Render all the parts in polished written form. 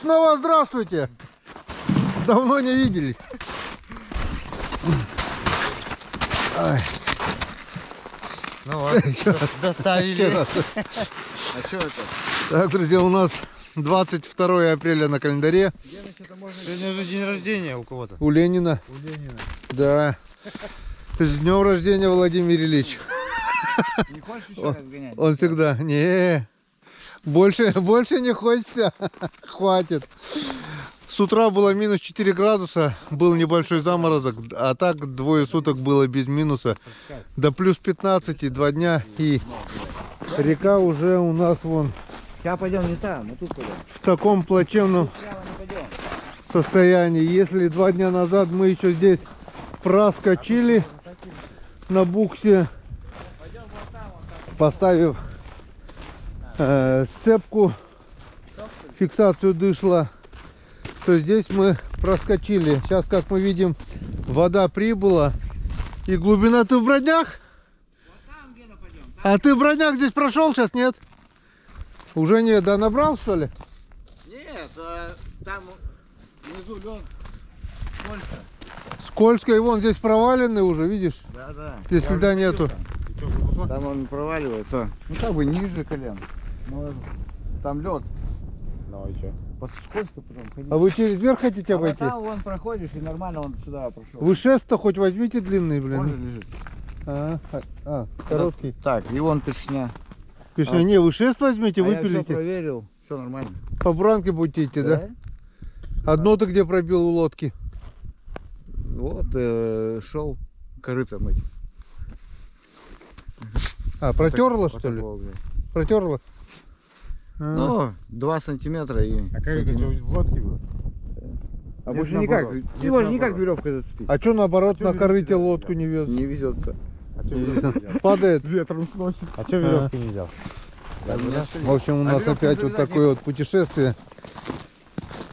снова здравствуйте. Давно не виделись. Ай. Ну вот, доставили. А что это? Так, друзья, у нас 22 апреля на календаре. Сегодня же день рождения у кого-то. У Ленина. У Ленина. Да. С днем рождения, Владимир Ильич. Не хочешь еще разгонять? Он всегда. Не. Больше не хочется. Хватит. С утра было минус 4 градуса, был небольшой заморозок, а так двое суток было без минуса. До плюс 15, 2 дня, и река уже у нас вон Сейчас пойдем не там, мы тут пойдем. в таком плачевном состоянии. Если 2 дня назад мы еще здесь проскочили на буксе, поставив сцепку, фиксацию дышла, то здесь мы проскочили. Сейчас, как мы видим, вода прибыла. И глубина. Ты в Броднях? А ты в Броднях здесь прошел сейчас, нет? Уже нет, да, набрал, что ли? Нет, там внизу лед сколько? Скользко, и вон здесь проваленный уже, видишь? Да. Здесь следа нету. Там он проваливается. Ну как бы ниже колен. Но там лед. Ну и что? Сколько потом ходить? А вы через верх хотите обойти? Там вон проходишь и нормально он сюда прошел. Вы шест-то хоть возьмите длинный, Он же блин. лежит. Короткий. Так, и вон пешня. Пишня, не, вы шест возьмите, Я все выпилите. проверил, все нормально. По бранке будете идти, да? Одно-то где пробил у лодки? Вот шел корытом этим. Протерло, Вот что ли? такого, блядь. Протерло? Ну, 2 сантиметра и... А как это в лодке было? А Нет, больше наоборот. никак. Нет, Его же никак наоборот. веревкой зацепить. А что наоборот чё на веревки корыте нельзя лодку не вез? Не везется. А что веревки взял? Падает. Ветром сносит. А что веревки не взял? В общем, у нас веревку опять вот привязать такое вот путешествие.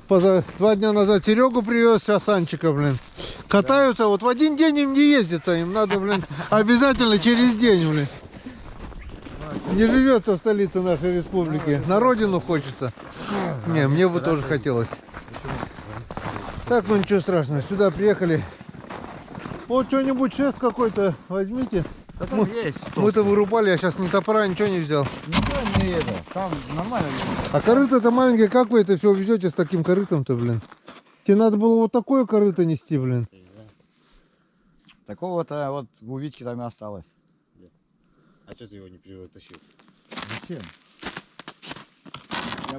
2 дня назад Серегу привез, а Санчика, блин. Катаются, вот в один день им не ездится, им надо, блин, обязательно через день, блин. Не живет в столице нашей республики. На родину хочется. Не, мне бы тоже хотелось. Так, ну ничего страшного, сюда приехали. Вот что-нибудь шест какой-то возьмите. Да там есть. Мы-то вырубали, я сейчас ни топора, ничего не взял. Ничего не это. Там нормально. А корыто-то маленькое, как вы это все везете с таким корытом-то, блин? Тебе надо было вот такое корыто нести, блин. Такого-то вот у Витьки там и осталось. А что ты его не притащил? Зачем?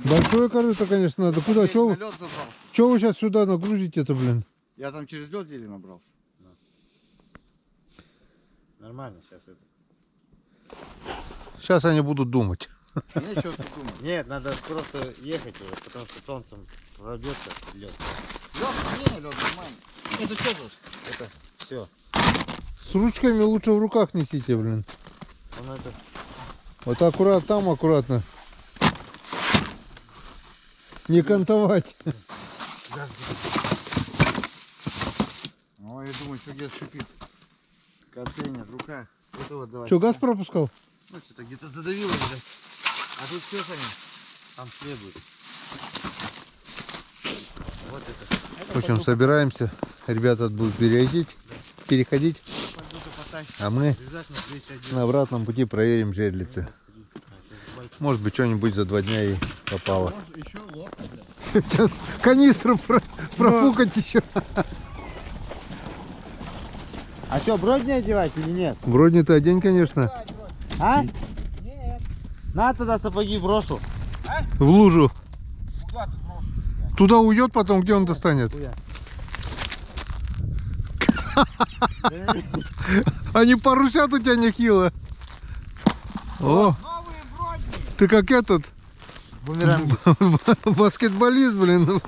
Большое корыто, конечно, надо. Куда? Че вы сейчас сюда нагрузите-то, блин? Я там через лед еле набрался. Нормально сейчас это. Сейчас они будут думать. Нечего тут думать. Нет, надо просто ехать уже, потому что солнцем пробьется лед. Лед, не, лед нормально. Это что тут? Это все. С ручками лучше в руках несите, блин. Он это. Вот аккуратно, там аккуратно. Не кантовать. Ой, я думаю, что где-то шипит. Контейнер в руках. Это вот давай. Что, газ пропускал? Ну что-то где-то задавило, блядь. А тут все, Саня, там следует. Вот это. В общем, собираемся. Ребята будут переходить. А мы Обязательно встреча один. на обратном пути проверим жерлицы. Может быть, что-нибудь за 2 дня и попало. Еще лодка, блядь. Сейчас канистру профукать еще. А что, бродни одевать или нет? Бродни-то одень, конечно. А? Нет. На тогда сапоги брошу. В лужу. Куда ты брошу? Туда уйдет потом, где он достанет? Они порусят у тебя нехило. О, Новые бродни. ты как этот Бумеранги. баскетболист, блин.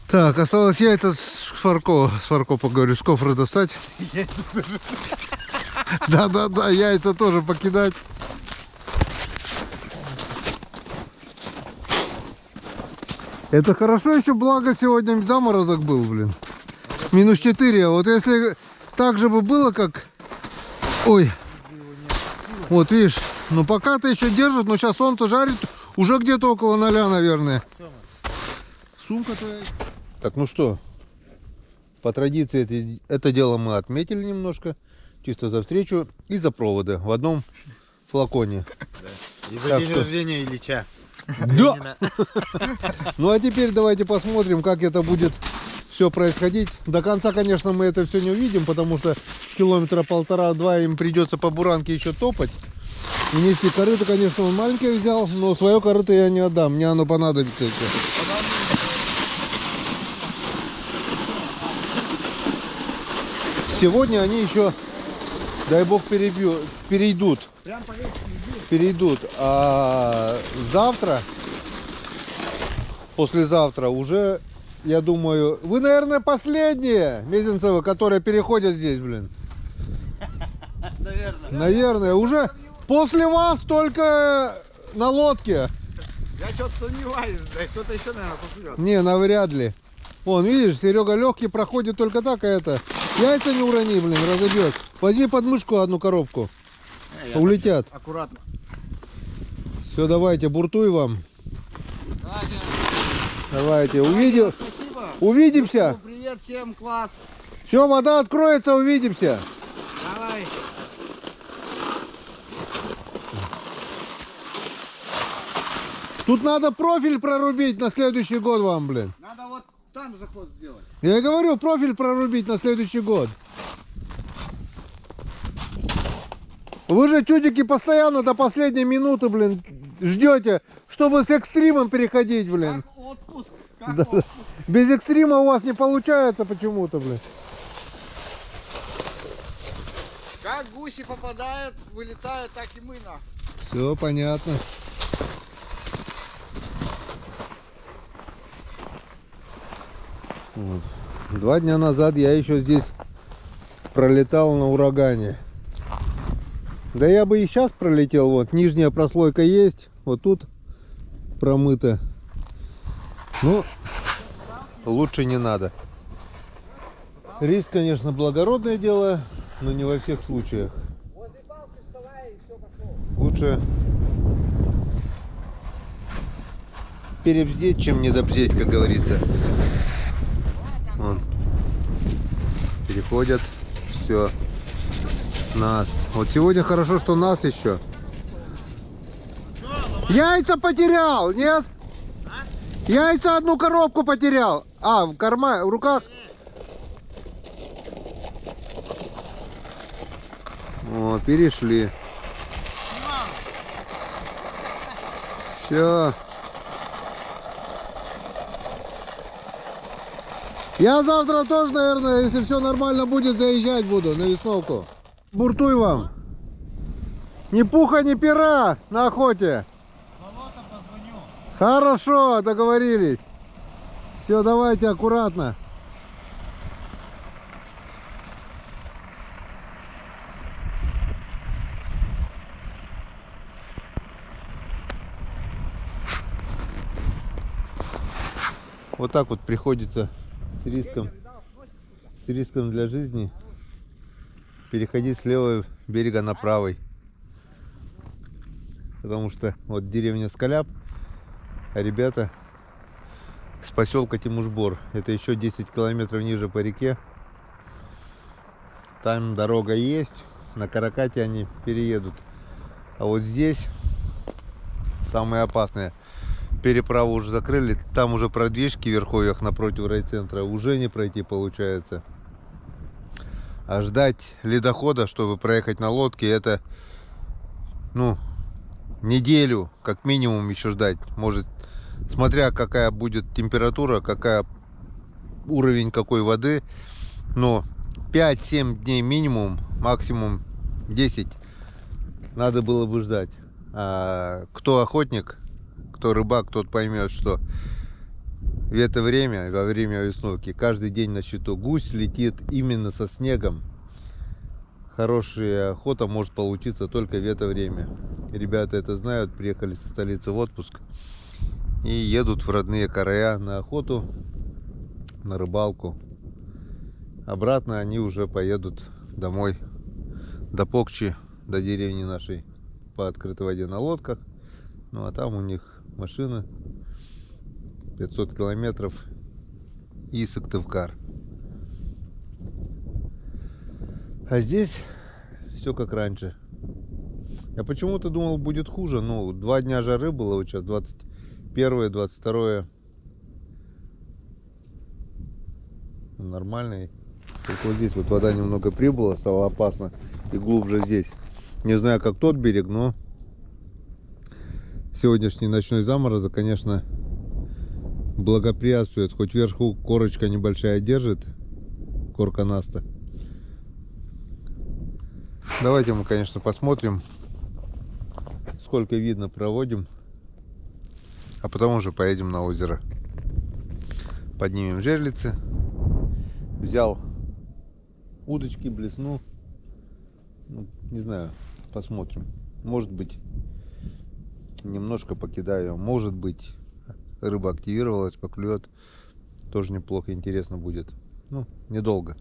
Так, осталось яйца с Фарко поговорю, с кофра достать. Да, яйца тоже покидать. Это хорошо еще, благо сегодня заморозок был, блин. Минус 4, а вот если так же бы было, как... Ой, вот видишь, ну пока-то еще держит, но сейчас солнце жарит, Уже где-то около 0, наверное. Тёма. Сумка твоя. Так, ну что, по традиции это дело мы отметили немножко. Чисто за встречу и за проводы в одном флаконе. И за Так день что- рождения Ильича. Да! Ленина. Ну а теперь давайте посмотрим, как это будет все происходить. До конца, конечно, мы это все не увидим, потому что километра 1,5-2 им придется по буранке еще топать. И нести корыто, конечно, он маленькое взял, но свое корыто я не отдам, мне оно понадобится еще. Сегодня они еще, дай бог, перейдут. Перейдут. А завтра, послезавтра уже, я думаю, вы, наверное, последние Мезенцевы, которые переходят здесь, блин. Наверное. Наверное, уже после вас только на лодке. Я что-то сомневаюсь, да, кто-то еще, наверное, поплывет. Не, навряд ли. Вон, видишь, Серега легкий проходит только так, а это. Яйца не урони, блин, разобьет. Возьми под мышку одну коробку. Улетят. Аккуратно. Все, давайте, буртуй вам. Давайте, Спасибо. увидимся. Привет всем, класс. Все, вода откроется, увидимся. Давай. Тут надо профиль прорубить на следующий год вам, блин. Надо вот там заход сделать. Я и говорю, профиль прорубить на следующий год. Вы же, чудики, постоянно до последней минуты, блин, ждете, чтобы с экстримом переходить, блин. Как отпуск. Как Да. отпуск. Без экстрима у вас не получается почему-то, блин. Как гуси попадают, вылетают, так и мы нахуй. Все понятно. Вот. 2 дня назад я еще здесь пролетал на урагане. Да я бы и сейчас пролетел. Вот нижняя прослойка есть, вот тут промыто. Но лучше не надо. Риск, конечно, благородное дело, но не во всех случаях. Лучше перебздеть, чем недобздеть, как говорится. Вон. Переходят. Все. Наст. Вот сегодня хорошо, что наст еще. Яйца потерял, нет? Яйца одну коробку потерял. А, в кармане, в руках. О, перешли. Все. Я завтра тоже, наверное, если все нормально будет, заезжать буду на весновку. Буртуй вам. Ни пуха, ни пера на охоте. Болото позвоню. Хорошо, договорились. Все, давайте аккуратно. Вот так вот приходится с риском для жизни переходить с левого берега на правый. Потому что вот деревня Скаляп, а ребята с поселка Тимушбор. Это еще 10 километров ниже по реке. Там дорога есть, на Каракате они переедут. А вот здесь самое опасное. Переправу уже закрыли, там уже продвижки в верховьях напротив райцентра уже не пройти получается. А ждать ледохода, чтобы проехать на лодке, это, ну, неделю как минимум еще ждать. Может, смотря какая будет температура, какая уровень какой воды, но 5-7 дней минимум, максимум 10 надо было бы ждать. А кто охотник, кто рыбак, тот поймет, что в это время, во время весновки, каждый день на счету. Гусь летит именно со снегом. Хорошая охота может получиться только в это время. Ребята это знают, приехали со столицы в отпуск и едут в родные края на охоту, на рыбалку. Обратно они уже поедут домой, до Покчи, до деревни нашей, по открытой воде на лодках. Ну а там у них машина. 500 километров и Сыктывкар. А здесь все как раньше. Я почему-то думал, будет хуже. Ну, 2 дня жары было, вот сейчас 21, 22. Нормальный. Только вот здесь вот вода немного прибыла, стало опасно. И глубже здесь. Не знаю, как тот берег, но сегодняшний ночной заморозок, конечно, благоприятствует. Хоть вверху корочка небольшая держит, корка наста. Давайте мы, конечно, посмотрим, сколько видно проводим, а потом уже поедем на озеро. Поднимем жерлицы. Взял удочки, блесну. Ну, не знаю, посмотрим. Может быть, немножко покидаю. Может быть, рыба активировалась, поклюет. Тоже неплохо, интересно будет. Ну, недолго.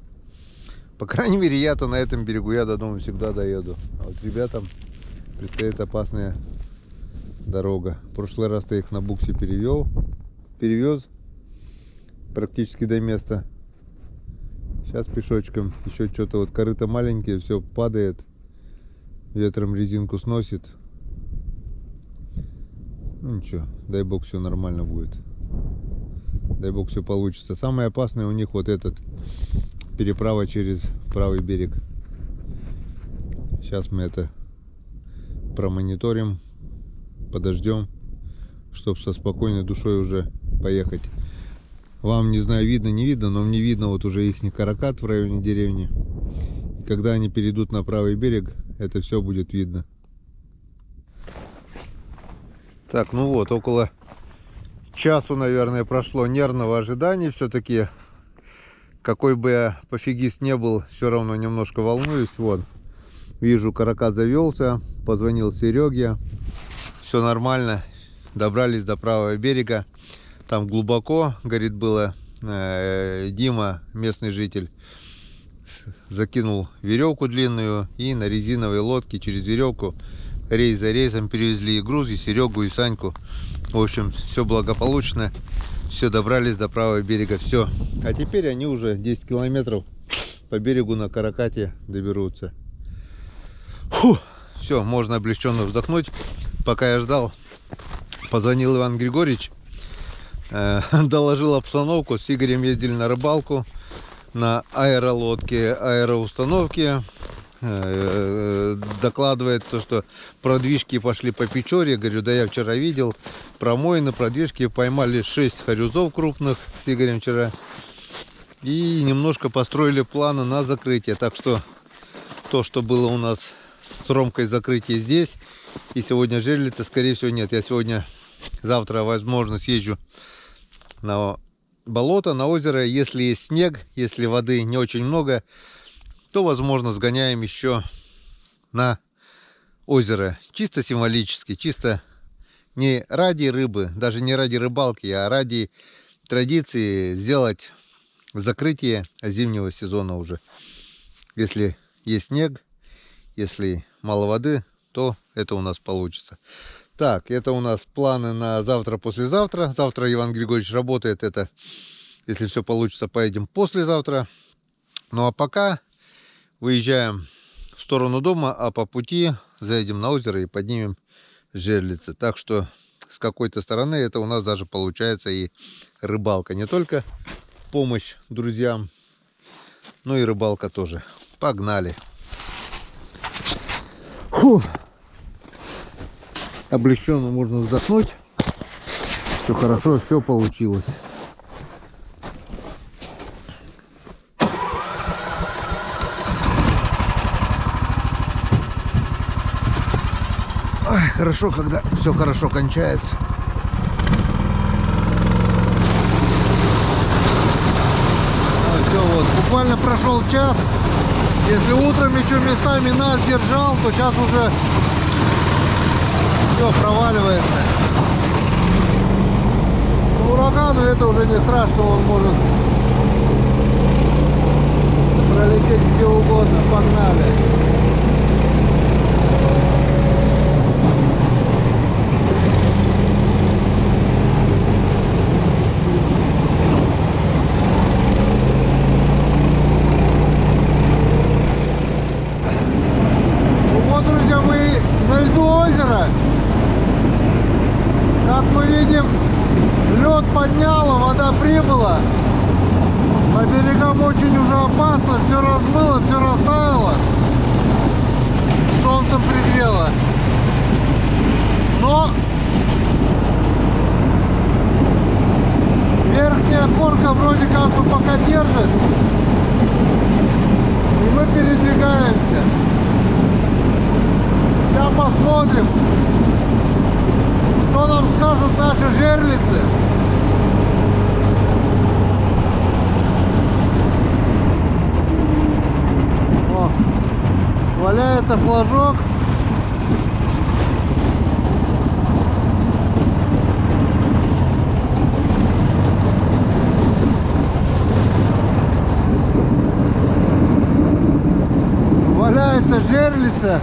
По крайней мере, я-то на этом берегу, я до дома всегда доеду. А вот ребятам предстоит опасная дорога. В прошлый раз я их на буксе перевез практически до места. Сейчас пешочком. Еще что-то вот корыто маленькие, все падает. Ветром резинку сносит. Ну ничего, дай бог все нормально будет. Дай бог все получится. Самое опасное у них вот этот переправа через правый берег. Сейчас мы это промониторим, подождем, чтобы со спокойной душой уже поехать. Вам, не знаю, видно, не видно, но мне видно вот уже их каракат в районе деревни. И когда они перейдут на правый берег, это все будет видно. Так, ну вот, около часу, наверное, прошло нервного ожидания. Все-таки, какой бы я пофигист не был, все равно немножко волнуюсь. Вот, вижу, каракат завелся, позвонил Сереге, все нормально, добрались до правого берега. Там глубоко, говорит, было. Дима, местный житель, закинул веревку длинную, и на резиновой лодке через веревку рейс за рейсом перевезли и груз, и Серегу, и Саньку. В общем, все благополучно, все, добрались до правого берега, все. А теперь они уже 10 километров по берегу на каракате доберутся. Фу, все, можно облегченно вздохнуть. Пока я ждал, позвонил Иван Григорьевич, доложил обстановку. С Игорем ездили на рыбалку на аэролодке, аэроустановке. Докладывает то, что продвижки пошли по Печоре. Говорю, да я вчера видел промоины, продвижки, поймали 6 хорюзов крупных с Игорем вчера. И немножко построили планы на закрытие. Так что то, что было у нас с Ромкой закрытие здесь, и сегодня жерлицы, скорее всего, нет. Я завтра, возможно, съезжу на болото, на озеро. Если есть снег, если воды не очень много, то, возможно, сгоняем еще на озеро. Чисто символически, чисто не ради рыбы, даже не ради рыбалки, а ради традиции сделать закрытие зимнего сезона уже. Если есть снег, если мало воды, то это у нас получится. Так, это у нас планы на завтра, послезавтра. Завтра Иван Григорьевич работает. Это, если все получится, поедем послезавтра. Ну а пока выезжаем в сторону дома, а по пути заедем на озеро и поднимем жерлицы. Так что с какой-то стороны это у нас даже получается и рыбалка. Не только помощь друзьям, но и рыбалка тоже. Погнали. Фу. Облегченно можно вздохнуть. Все хорошо, все получилось. Ой, хорошо, когда все хорошо кончается. Все, вот, буквально прошел час. Если утром еще местами нас держал, то сейчас уже все проваливается. Но урагану это уже не страшно, он может пролететь где угодно. Погнали. масло все размыло, все растаяло. Солнцем пригрело. Но верхняя корка вроде как бы пока держит. И мы передвигаемся. Сейчас посмотрим, что нам скажут наши жерлицы. О, валяется флажок. Валяется жерлица.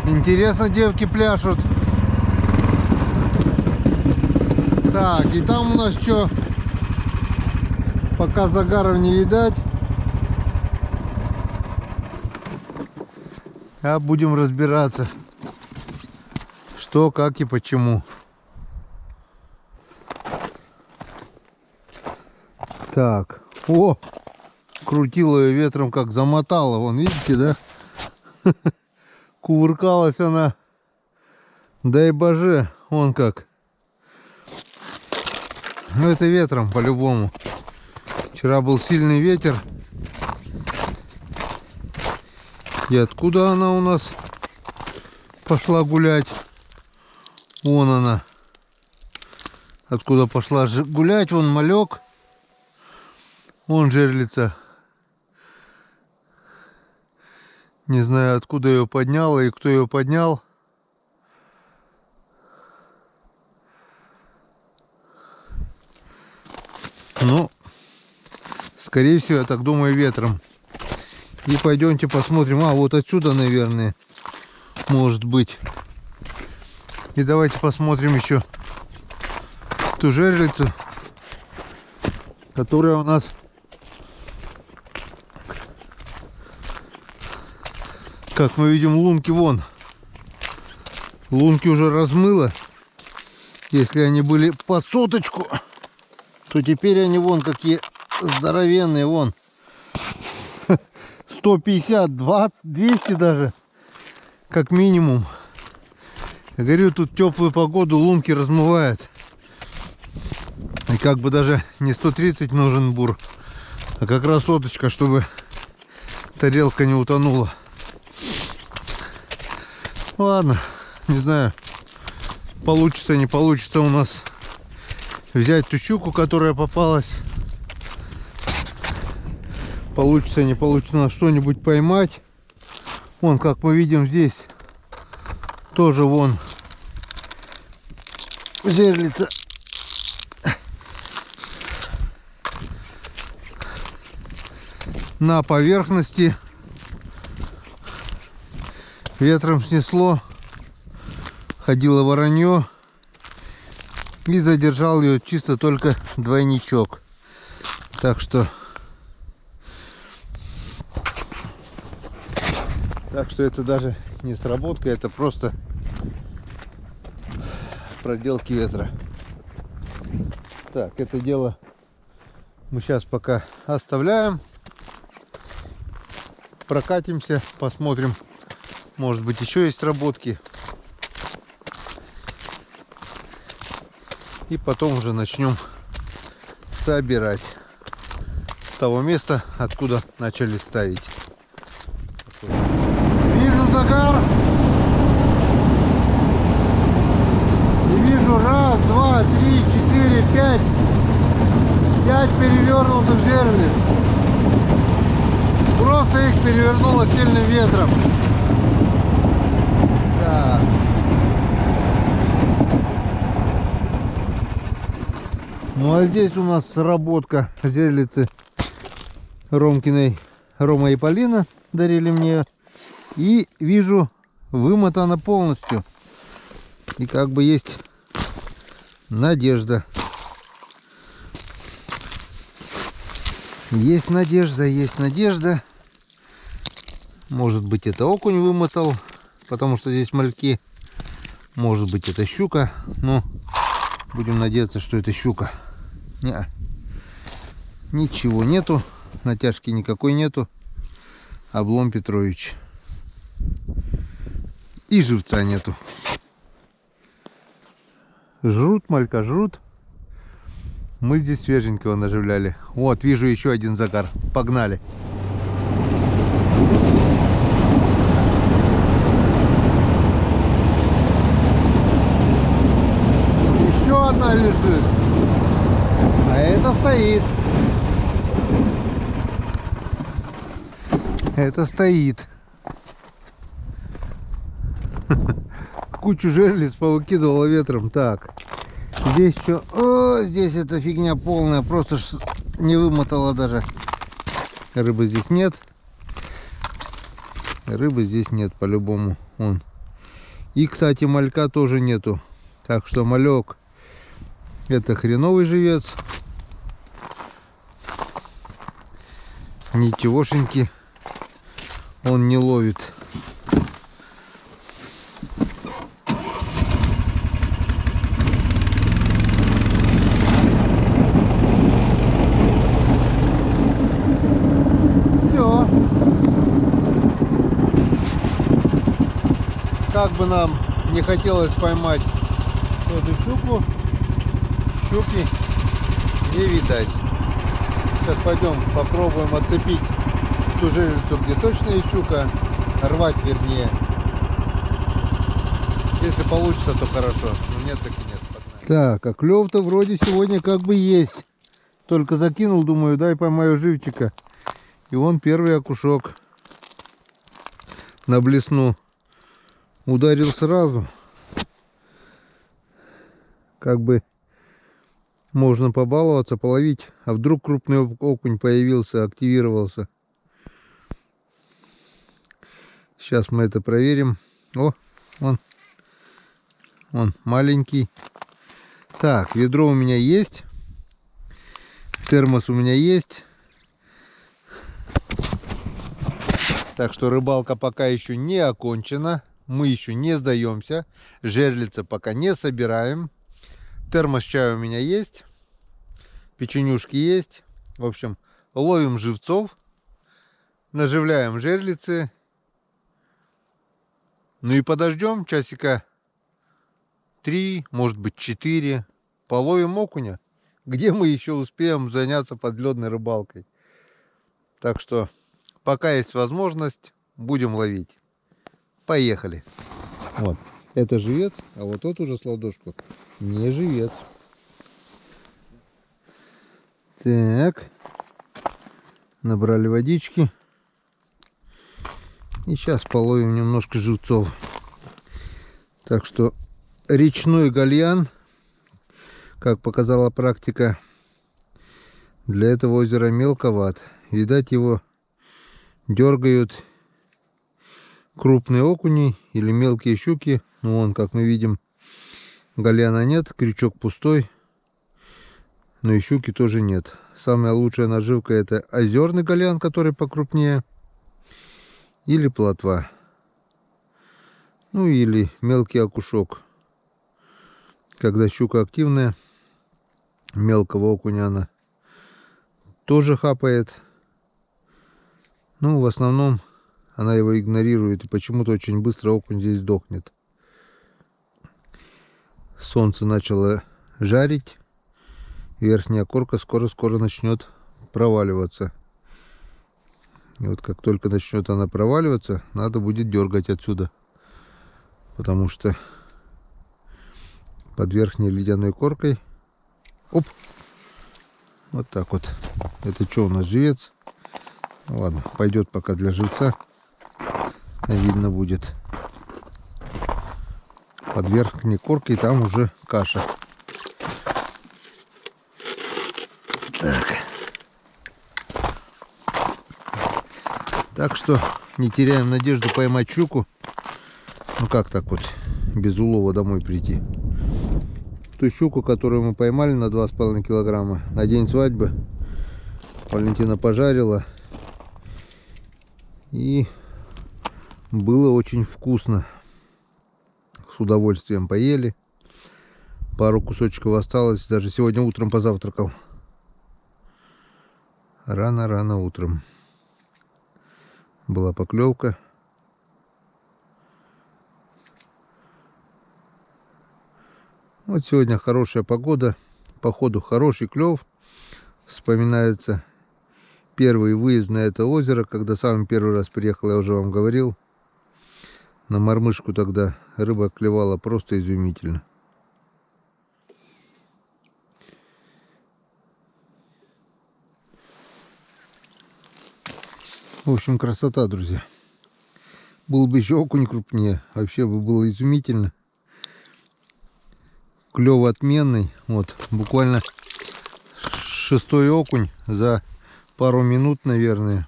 Интересно, девки пляшут. Так, и там у нас что? Пока загаров не видать. А будем разбираться, что, как и почему. Так, о, крутила ее ветром, как замотала, вон, видите, да? Кувыркалась она, дай боже, вон как. Ну это ветром по-любому. Вчера был сильный ветер. И откуда она у нас пошла гулять? Вон она. Откуда пошла гулять, вон малек. Вон жерлица. Не знаю, откуда ее подняла и кто ее поднял. Ну, скорее всего, я так думаю, ветром. И пойдемте посмотрим. А, вот отсюда, наверное, может быть. И давайте посмотрим еще ту жерлицу, которая у нас, как мы видим, лунки вон. Лунки уже размыло. Если они были по соточку, то теперь они вон какие здоровенные, вон. 150, 20, 200 даже, как минимум. Я говорю, тут теплую погоду лунки размывает. И как бы даже не 130 нужен бур, а как раз соточка, чтобы тарелка не утонула. Ладно, не знаю, получится, не получится у нас взять ту щуку, которая попалась. Получится, не получится на что-нибудь поймать. Вон, как мы видим, здесь тоже вон жерлица. На поверхности. Ветром снесло. Ходило воронье. И задержал ее чисто только двойничок. Так что это даже не сработка, это просто проделки ветра. Так, это дело мы сейчас пока оставляем. Прокатимся, посмотрим. Может быть, еще есть сработки. И потом уже начнем собирать с того места, откуда начали ставить. Вижу загар. И вижу раз, два, три, четыре, пять. 5 перевернутых жерлиц. Просто их перевернуло сильным ветром. Так. Ну а здесь у нас сработка жерлицы Ромкиной. Рома и Полина дарили мне. И вижу, вымотана полностью. И как бы есть надежда. Есть надежда, есть надежда. Может быть, это окунь вымотал, потому что здесь мальки. Может быть, это щука, но будем надеяться, что это щука. Не, ничего нету, натяжки никакой нету. Облом Петрович. И живца нету. Жрут, малька, жрут. Мы здесь свеженького наживляли. Вот, вижу еще один загар. Погнали. Еще одна лежит. А это стоит. Это стоит. Кучу жерлиц повыкидывала ветром. Так. Здесь что? О, здесь эта фигня полная. Просто не вымотала даже. Рыбы здесь нет. Рыбы здесь нет по-любому. Вон. И, кстати, малька тоже нету. Так что малек это хреновый живец. Ничегошеньки он не ловит. Все. Как бы нам не хотелось поймать эту щуку, щуки не видать. Сейчас пойдем попробуем отцепить ту жерлицу, где точно есть щука, рвать вернее. Если получится, то хорошо, но нет, так и нет. Погнали. Так, а клев-то вроде сегодня как бы есть. Только закинул, думаю, дай поймаю живчика. И вон первый окушок на блесну. Ударил сразу. Как бы можно побаловаться, половить. А вдруг крупный окунь появился, активировался. Сейчас мы это проверим. О, он маленький. Так, ведро у меня есть. Термос у меня есть. Так что рыбалка пока еще не окончена. Мы еще не сдаемся. Жерлица пока не собираем. Термос чая у меня есть. Печенюшки есть. В общем, ловим живцов. Наживляем жерлицы. Ну и подождем часика 3, может быть 4. Половим окуня. Где мы еще успеем заняться подледной рыбалкой. Так что пока есть возможность, будем ловить. Поехали. Вот. Это живец, а вот тот уже с ладошку не живец. Так. Набрали водички. И сейчас половим немножко живцов. Так что речной гальян, как показала практика, для этого озера мелковат. Видать, его дергают крупные окуни или мелкие щуки. Ну вон, как мы видим, гальяна нет, крючок пустой, но и щуки тоже нет. Самая лучшая наживка — это озерный гальян, который покрупнее, или плотва, ну или мелкий окушок. Когда щука активная, мелкого окуня она тоже хапает. Ну, в основном она его игнорирует, и почему-то очень быстро окунь здесь дохнет. Солнце начало жарить. Верхняя корка скоро-скоро начнет проваливаться. И вот как только начнет она проваливаться, надо будет дергать отсюда. Потому что под верхней ледяной коркой... Оп! Вот так вот. Это что у нас, живец? Ну, ладно, пойдет пока для живца. Видно будет. Под верхней коркой там уже каша. Так. Так что не теряем надежду поймать щуку. Ну как так вот без улова домой прийти? Ту щуку, которую мы поймали на 2,5 килограмма на день свадьбы, Валентина пожарила. И было очень вкусно. с удовольствием поели. Пару кусочков осталось. Даже сегодня утром позавтракал. Рано-рано утром. Была поклевка. Вот сегодня хорошая погода. Походу хороший клев. Вспоминается первый выезд на это озеро, когда самый первый раз приехал, я уже вам говорил. На мормышку тогда рыба клевала просто изумительно. В общем, красота, друзья. Был бы еще окунь крупнее, вообще бы было изумительно. Клев отменный. Вот, буквально 6-й окунь за пару минут, наверное.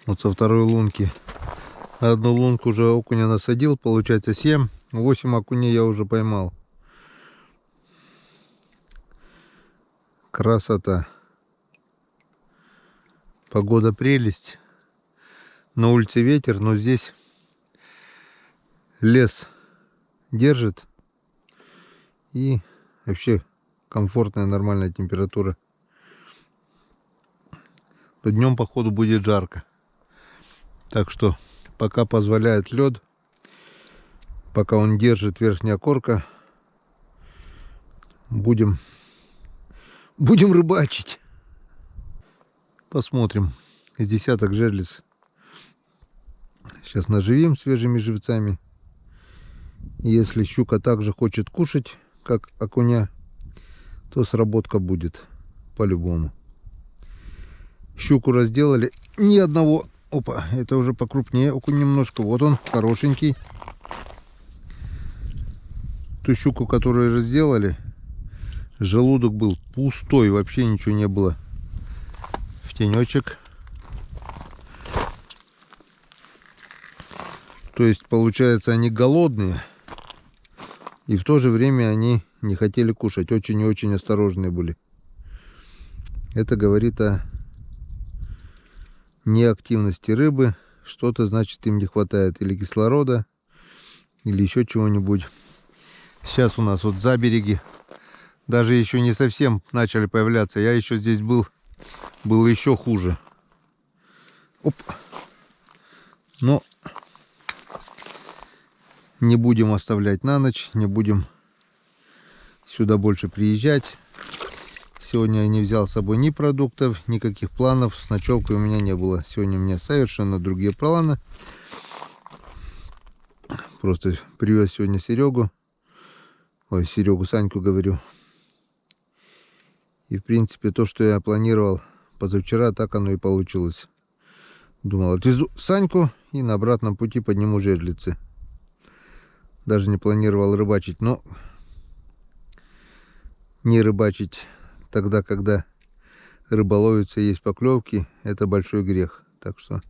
Вот со второй лунки. На одну лунку уже окуня насадил, получается 7. 8 окуней я уже поймал. Красота. Погода прелесть. На улице ветер, но здесь лес держит. И вообще комфортная, нормальная температура. То днем, походу, будет жарко. Так что пока позволяет лед, пока он держит верхняя корка, будем рыбачить. Посмотрим. Из десяток жерлиц сейчас наживим свежими живцами. Если щука также хочет кушать, как окуня, то сработка будет по-любому. Щуку разделали. Ни одного. Опа, это уже покрупнее окунь немножко. Вот он, хорошенький. Ту щуку, которую разделали, желудок был пустой, вообще ничего не было. В тенечек. То есть, получается, они голодные. И в то же время они не хотели кушать. Очень и очень осторожные были. Это говорит о неактивности рыбы. Что-то, значит, им не хватает или кислорода, или еще чего-нибудь. Сейчас у нас вот забереги даже еще не совсем начали появляться. Я еще здесь был, было еще хуже. Оп. Но не будем оставлять на ночь, не будем сюда больше приезжать. Сегодня я не взял с собой ни продуктов, никаких планов. С ночевкой у меня не было. Сегодня у меня совершенно другие планы. Просто привез сегодня Серегу. Ой, Серегу, Саньку говорю. И в принципе то, что я планировал позавчера, так оно и получилось. Думал, отвезу Саньку и на обратном пути подниму жерлицы. Даже не планировал рыбачить, но не рыбачить тогда, когда рыба ловится и есть поклевки, это большой грех. Так что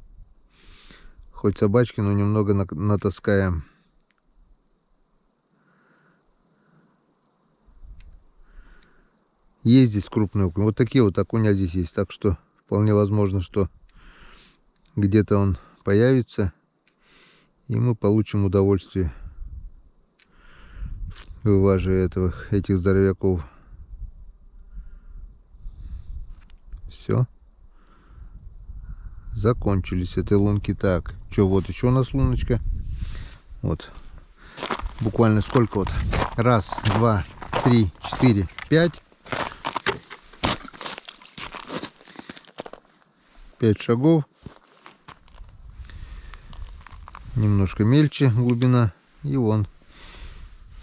хоть собачки, но немного натаскаем. Есть здесь крупный окунь. Вот такие вот окуня здесь есть. Так что вполне возможно, что где-то он появится. И мы получим удовольствие, вываживая этих здоровяков. Все. Закончились этой лунки. Так, что, вот еще у нас луночка. Вот. Буквально сколько вот? Раз, два, три, 4, 5. 5 шагов. Немножко мельче глубина. И вон.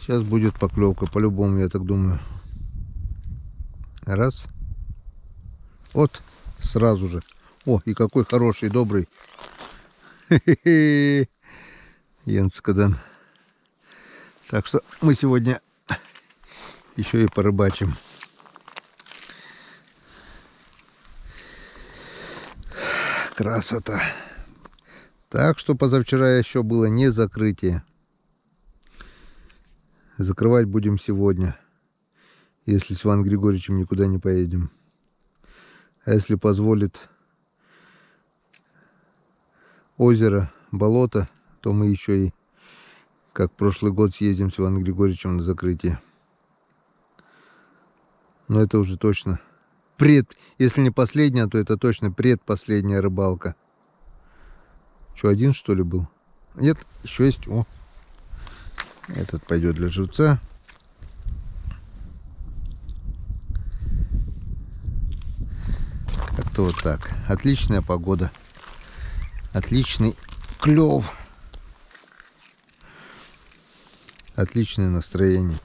Сейчас будет поклевка. По-любому, я так думаю. Раз. Вот. Сразу же. О, и какой хороший, добрый. Енскаден. Так что мы сегодня еще и порыбачим. Красота. Так что позавчера еще было не закрытие. Закрывать будем сегодня, если с Иваном Григорьевичем никуда не поедем. А если позволит озеро, болото, то мы еще и Как прошлый год съездим с Иваном Григорьевичем на закрытие. Но это уже точно если не последняя, то это точно предпоследняя рыбалка. Что, один что ли был? Нет, еще есть. О, этот пойдет для живца. Как-то вот так. Отличная погода. Отличный клев. Отличное настроение.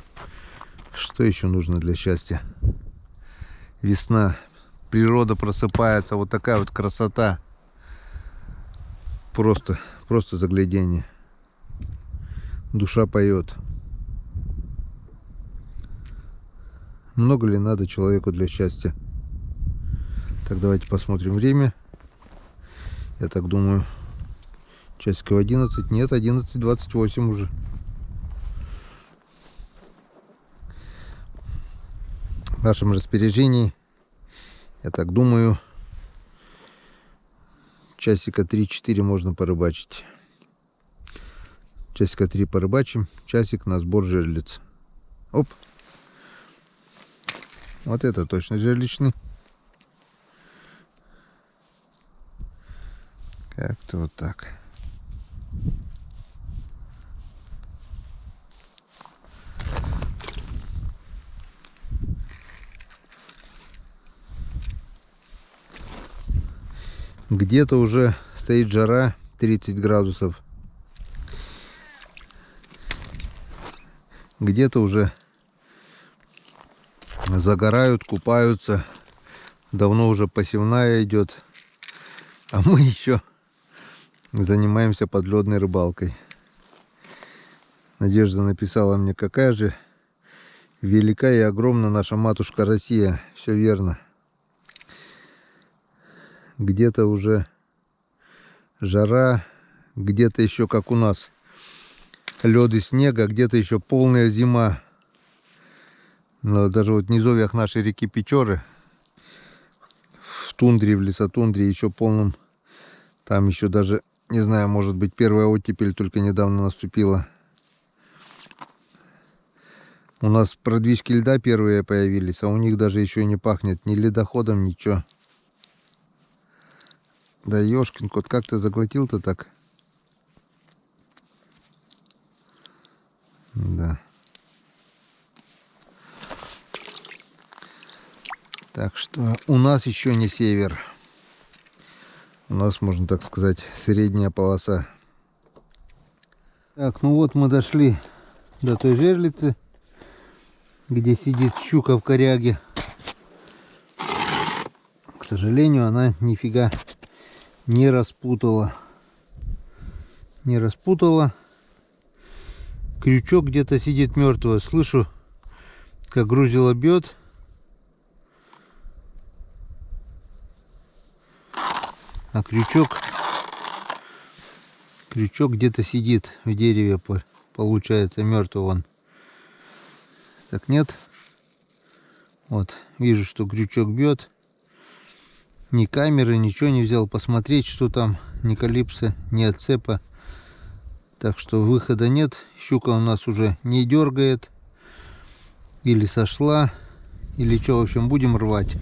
Что еще нужно для счастья? Весна. Природа просыпается. Вот такая вот красота. Просто заглядение. Душа поет. Много ли надо человеку для счастья? Так, давайте посмотрим время. Я так думаю, часиков 11. Нет, 11:28 уже. В нашем распоряжении, я так думаю, часика 3-4 можно порыбачить. Часика 3 порыбачим, часик на сбор жерлиц. Оп! Вот это точно жерличный. Как-то вот так. Где-то уже стоит жара 30 градусов. Где-то уже загорают, купаются. Давно уже посевная идет. А мы еще занимаемся подледной рыбалкой. Надежда написала мне, какая же велика и огромна наша матушка Россия. Все верно. Где-то уже жара, где-то еще, как у нас, лед и снег, а где-то еще полная зима. Но даже вот в низовьях нашей реки Печоры, в тундре, в лесотундре, еще полным, там еще даже, не знаю, может быть, первая оттепель только недавно наступила. У нас продвижки льда первые появились, а у них даже еще не пахнет ни ледоходом, ничего. Да ёшкин кот, как ты заглотил-то так? Да. Так что у нас еще не север. У нас, можно так сказать, средняя полоса. Так, ну вот мы дошли до той жерлицы, где сидит щука в коряге. К сожалению, она нифига не распутала. Не распутала. Крючок где-то сидит мертвый. Слышу, как грузило бьет. А крючок где-то сидит в дереве, получается, мертвый он. Так нет. Вот, вижу, что крючок бьет. Ни камеры, ничего не взял посмотреть, что там, ни калипса, ни отцепа. Так что выхода нет. Щука у нас уже не дергает. Или сошла, или что, в общем, будем рвать.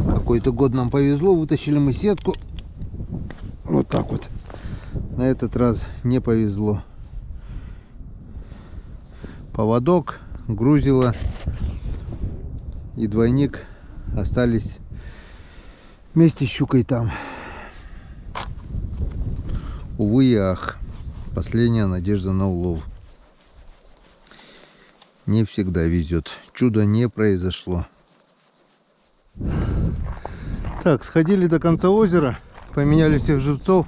Какой-то год нам повезло, вытащили мы сетку. Вот так вот. На этот раз не повезло. Поводок, грузило и двойник остались вместе с щукой там. Увы и ах. Последняя надежда на улов. Не всегда везет. Чудо не произошло. Так, сходили до конца озера, поменяли всех живцов.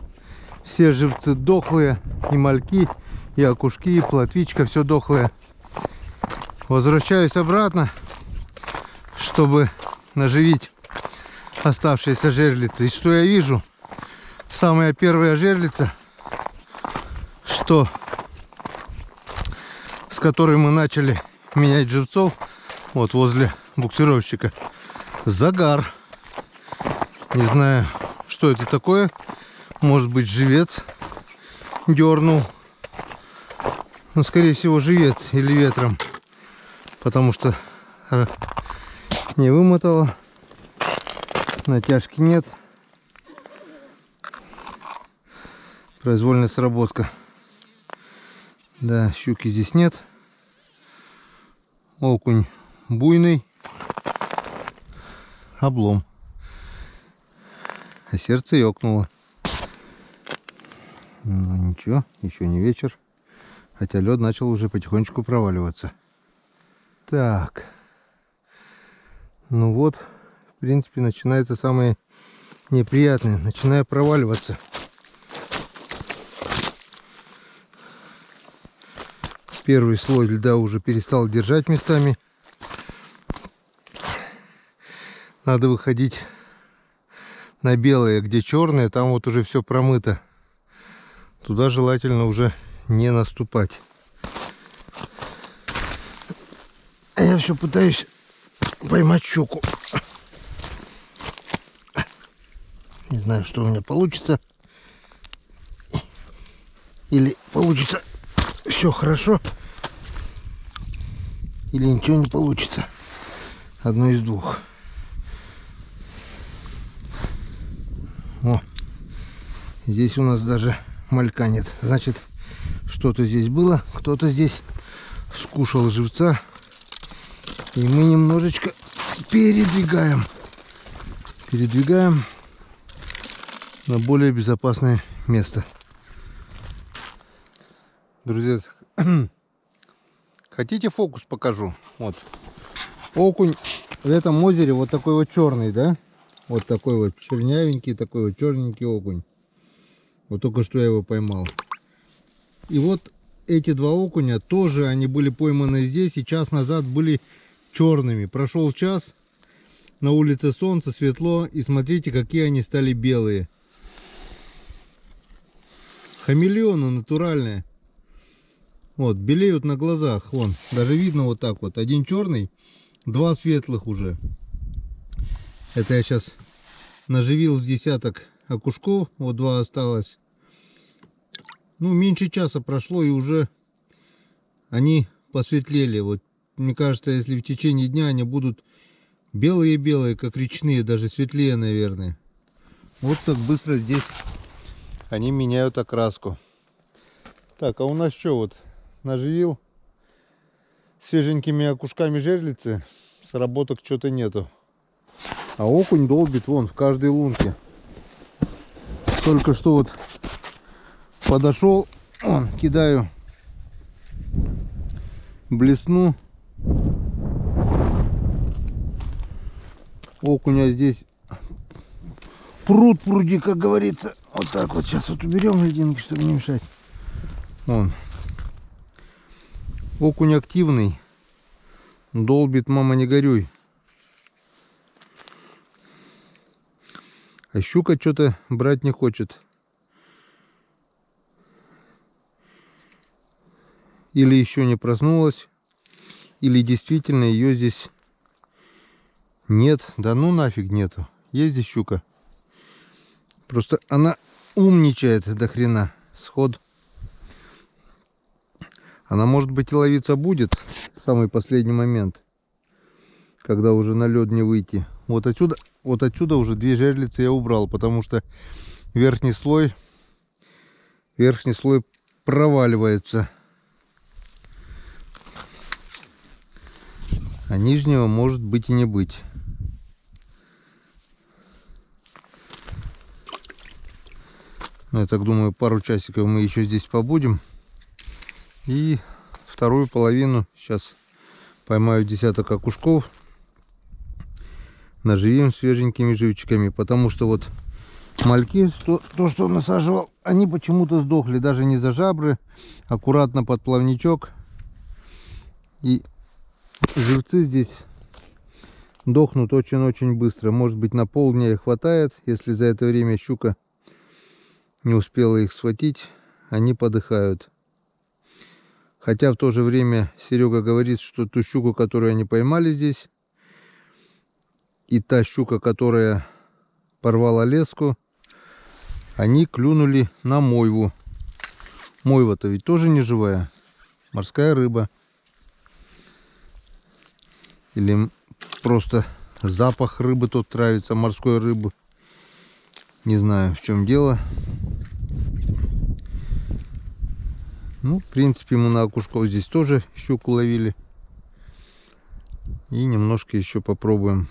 Все живцы дохлые, и мальки, и окушки, и плотвичка, все дохлое. Возвращаюсь обратно, чтобы наживить оставшиеся жерлицы. И что я вижу? Самая первая жерлица, с которой мы начали менять живцов, вот возле буксировщика. Загар. Не знаю, что это такое. Может быть, живец. дернул. Ну, скорее всего, живец или ветром. Потому что не вымотало. Натяжки нет. Произвольная сработка. Да, щуки здесь нет. Окунь буйный. Облом. А сердце ёкнуло. Ну ничего, еще не вечер. Хотя лед начал уже потихонечку проваливаться. Так. Ну вот, в принципе, начинается самое неприятное. Начинаю проваливаться. Первый слой льда уже перестал держать местами. Надо выходить на белое, где черное, там вот уже все промыто. Туда желательно уже не наступать. А я все пытаюсь поймать щуку. Не знаю, что у меня получится. Или получится все хорошо, или ничего не получится. Одно из двух. О, здесь у нас даже малька нет. Значит, что-то здесь было, кто-то здесь скушал живца. И мы немножечко передвигаем на более безопасное место. Друзья, хотите фокус покажу? Вот. Окунь в этом озере вот такой вот черный, да? Вот такой вот чернявенький, такой вот черненький окунь. Вот только что я его поймал. И вот эти два окуня тоже, они были пойманы здесь, и час назад были черными. Прошел час, на улице солнце, светло, и смотрите, какие они стали белые. Хамелеоны натуральные. Вот, белеют на глазах, вон, даже видно вот так вот. Один черный, два светлых уже. Это я сейчас наживил с десяток окушков, вот два осталось. Ну, меньше часа прошло, и уже они посветлели. Вот, мне кажется, если в течение дня они будут белые-белые, как речные, даже светлее, наверное. Вот так быстро здесь они меняют окраску. Так, а у нас что вот? Наживил свеженькими окушками жерлицы, сработок что-то нету. А окунь долбит вон в каждой лунке. Только что вот подошел, вон, кидаю блесну. Окуня здесь пруд-пруди, как говорится. Вот так вот. Сейчас вот уберем льдинки, чтобы не мешать. Вон. Окунь активный. Долбит, мама, не горюй. А щука что-то брать не хочет. Или еще не проснулась, или действительно ее здесь нет. Да ну нафиг нету. Есть здесь щука. Просто она умничает до хрена. Сход. Она, может быть, и ловиться будет в самый последний момент, когда уже на лед не выйти. Вот отсюда уже две жерлицы я убрал, потому что верхний слой проваливается. А нижнего может быть и не быть. Я так думаю, пару часиков мы еще здесь побудем. И вторую половину сейчас поймаю десяток окушков. Наживим свеженькими живчиками. Потому что вот мальки, то, что насаживал, они почему-то сдохли. Даже не за жабры. Аккуратно под плавничок. И живцы здесь дохнут очень-очень быстро. Может быть, на полдня их хватает. Если за это время щука не успела их схватить, они подыхают. Хотя в то же время Серега говорит, что ту щуку, которую они поймали здесь, и та щука, которая порвала леску, они клюнули на мойву. Мойва-то ведь тоже не живая. Морская рыба. Или просто запах рыбы тот нравится, морской рыбы. Не знаю, в чем дело. Ну, в принципе, мы на окушков здесь тоже щуку ловили. И немножко еще попробуем.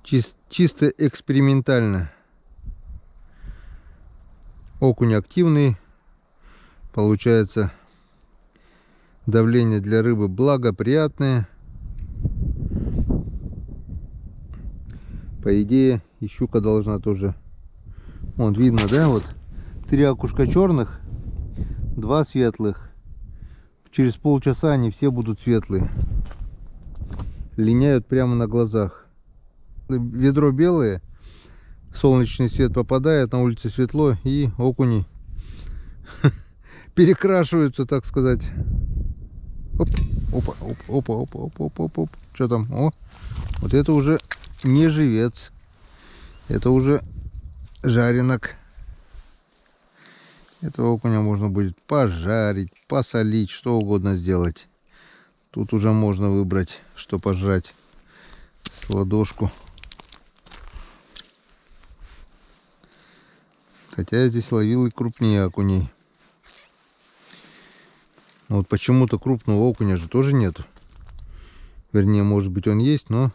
Чисто экспериментально. Окунь активный. Получается, давление для рыбы благоприятное. По идее, и щука должна тоже. Вот видно, да, вот 3 окушка черных, 2 светлых. Через полчаса они все будут светлые. Линяют прямо на глазах. Ведро белое, солнечный свет попадает, на улице светло, и окуни перекрашиваются, так сказать. Оп, опа, опа, опа, опа, опа, опа, опа. Что там? О, вот это уже не живец. Это уже жаренок. Этого окуня можно будет пожарить, посолить, что угодно сделать. Тут уже можно выбрать, что пожрать. С ладошку. Хотя я здесь ловил и крупнее окуней. Но вот почему-то крупного окуня же тоже нету. Вернее, может быть, он есть, но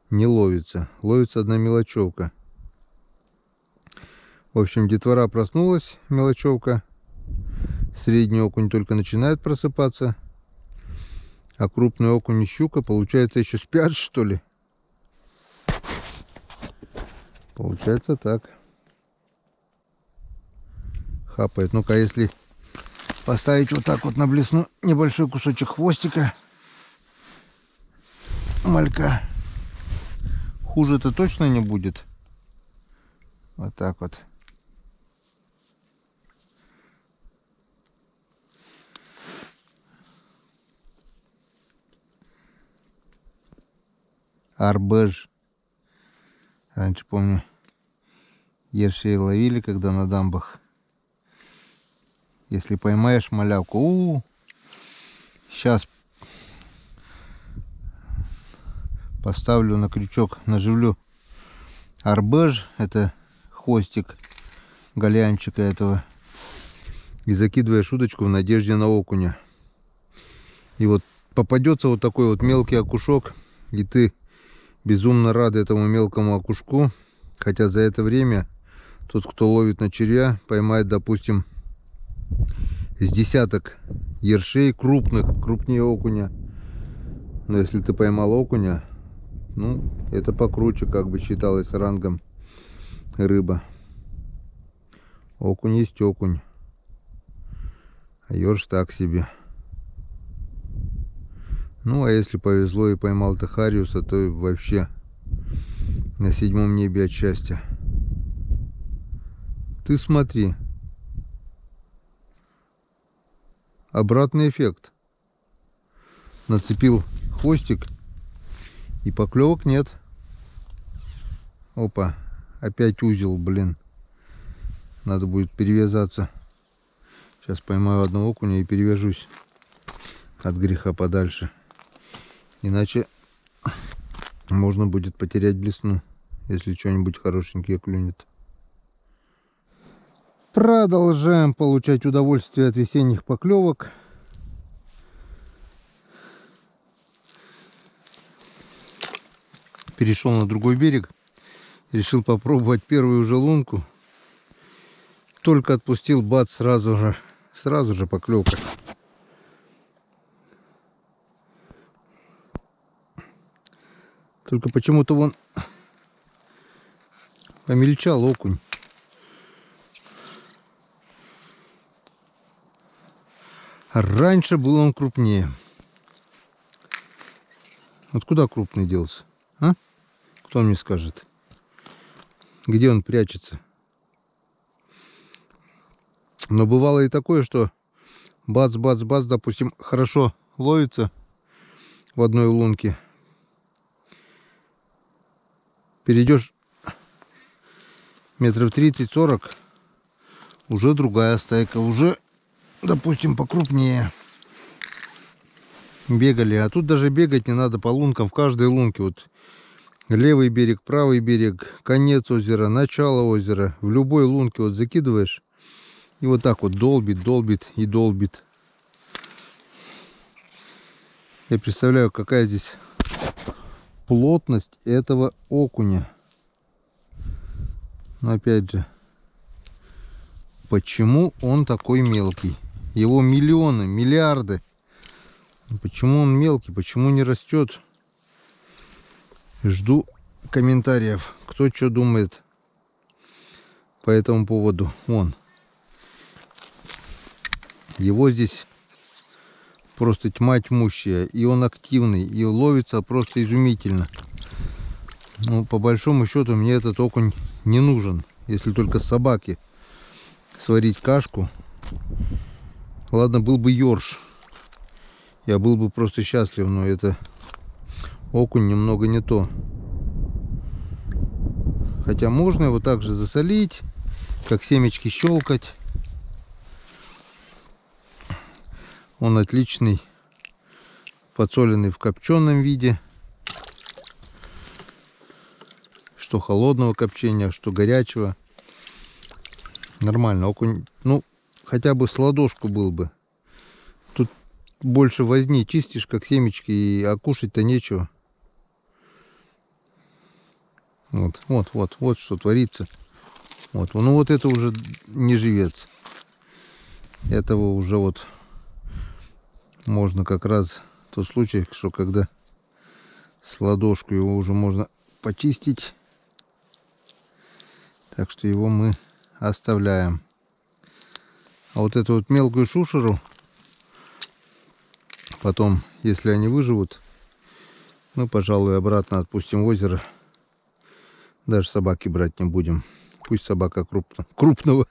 не ловится. Ловится одна мелочевка. В общем, детвора проснулась, мелочевка. Средний окунь только начинает просыпаться. А крупный окунь и щука, получается, еще спят, что ли? Получается так. Хапает. Ну-ка, если поставить вот так вот на блесну небольшой кусочек хвостика малька, хуже-то точно не будет. Вот так вот. Арбеж. Раньше, помню, ершей ловили, когда на дамбах. Если поймаешь малявку, сейчас поставлю на крючок, наживлю арбеж, это хвостик голянчика этого, и закидываешь удочку в надежде на окуня. И вот попадется вот такой вот мелкий окушок, и ты безумно рад этому мелкому окушку, хотя за это время тот, кто ловит на червя, поймает, допустим, с десяток ершей крупных, крупнее окуня. Но если ты поймал окуня, ну, это покруче, как бы считалось рангом рыба. Окунь есть окунь, а ерш так себе. Ну, а если повезло и поймал Тахариуса, то вообще на 7-м небе от счастья. Ты смотри. Обратный эффект. Нацепил хвостик, и поклевок нет. Опа, опять узел, блин. Надо будет перевязаться. Сейчас поймаю одного окуня и перевяжусь от греха подальше. Иначе можно будет потерять блесну, если что-нибудь хорошенькое клюнет. Продолжаем получать удовольствие от весенних поклевок. Перешел на другой берег. Решил попробовать первую же лунку. Только отпустил, бац, сразу же поклевка. Только почему-то вон помельчал окунь. А раньше был он крупнее. Вот куда крупный делся? А? Кто мне скажет? Где он прячется? Но бывало и такое, что бац-бац-бац, допустим, хорошо ловится в одной лунке. Перейдешь метров 30-40, уже другая стайка, уже, допустим, покрупнее. Бегали, а тут даже бегать не надо по лункам, в каждой лунке. Вот левый берег, правый берег, конец озера, начало озера. В любой лунке вот закидываешь и вот так вот долбит, долбит и долбит. Я представляю, какая здесь плотность этого окуня. Но опять же, почему он такой мелкий? Его миллионы, миллиарды. Почему он мелкий? Почему не растет? Жду комментариев. Кто что думает по этому поводу. Вон. Его здесь просто тьма тьмущая. И он активный. И ловится просто изумительно. Ну, по большому счету, мне этот окунь не нужен. Если только собаке сварить кашку. Ладно, был бы ёрш. Я был бы просто счастлив, но это окунь немного не то. Хотя можно его также засолить, как семечки щелкать. Он отличный, подсоленный в копченом виде. Что холодного копчения, что горячего. Нормально. Окунь, ну, хотя бы с ладошку был бы. Тут больше возни, чистишь как семечки, а кушать-то нечего. Вот что творится. Вот, ну вот это уже не живец. Этого уже вот можно как раз тот случай, что когда с ладошку его уже можно почистить. Так что его мы оставляем. А вот эту вот мелкую шушеру потом, если они выживут, мы, пожалуй, обратно отпустим в озеро. Даже собаки брать не будем. Пусть собака крупного,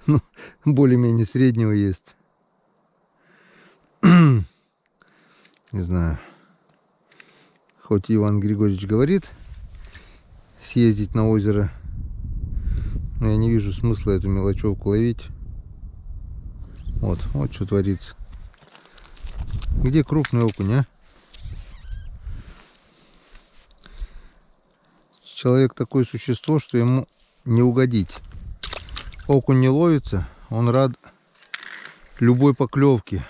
ну, более-менее среднего есть. Не знаю. Хоть Иван Григорьевич говорит съездить на озеро, но я не вижу смысла эту мелочевку ловить. Вот что творится. Где крупный окунь, а? Человек такое существо, что ему не угодить. Окунь не ловится, он рад любой поклевке.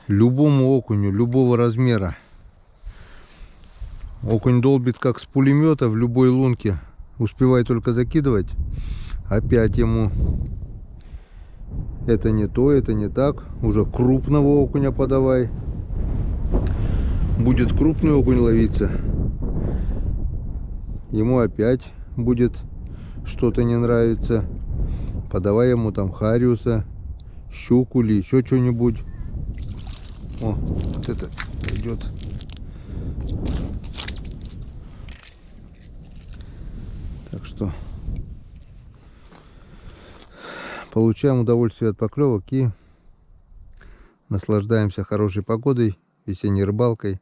Любому окуню, любого размера. Окунь долбит как с пулемета в любой лунке. Успевай только закидывать. Опять ему это не то, это не так. Уже крупного окуня подавай. Будет крупный окунь ловиться. Ему опять будет что-то не нравится. Подавай ему там хариуса, щуку или еще что-нибудь. О, вот это идет. Так что получаем удовольствие от поклевок и наслаждаемся хорошей погодой, весенней рыбалкой.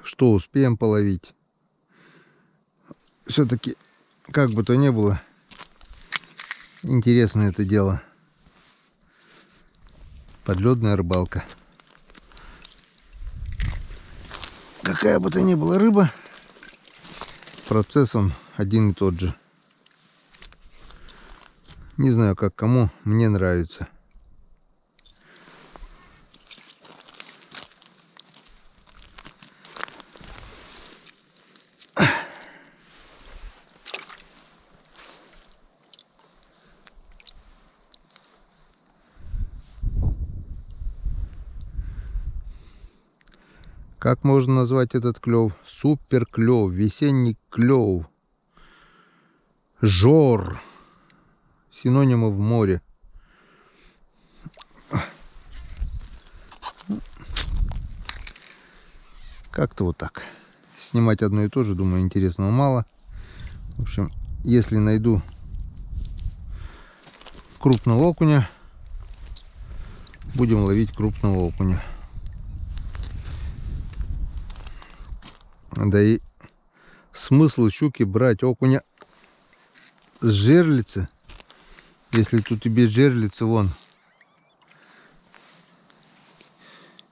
Что успеем половить. Все-таки, как бы то ни было, интересно это дело. Подледная рыбалка. Какая бы то ни была рыба, процесс он один и тот же. Не знаю, как кому, мне нравится. Как можно назвать этот клев? Супер клев, весенний клев. Жор. Синонимы в море. Как-то вот так. Снимать одно и то же, думаю, интересного мало. В общем, если найду крупного окуня, будем ловить крупного окуня. Да и смысл щуки брать окуня с жерлицы, если тут и без жерлицы, вон,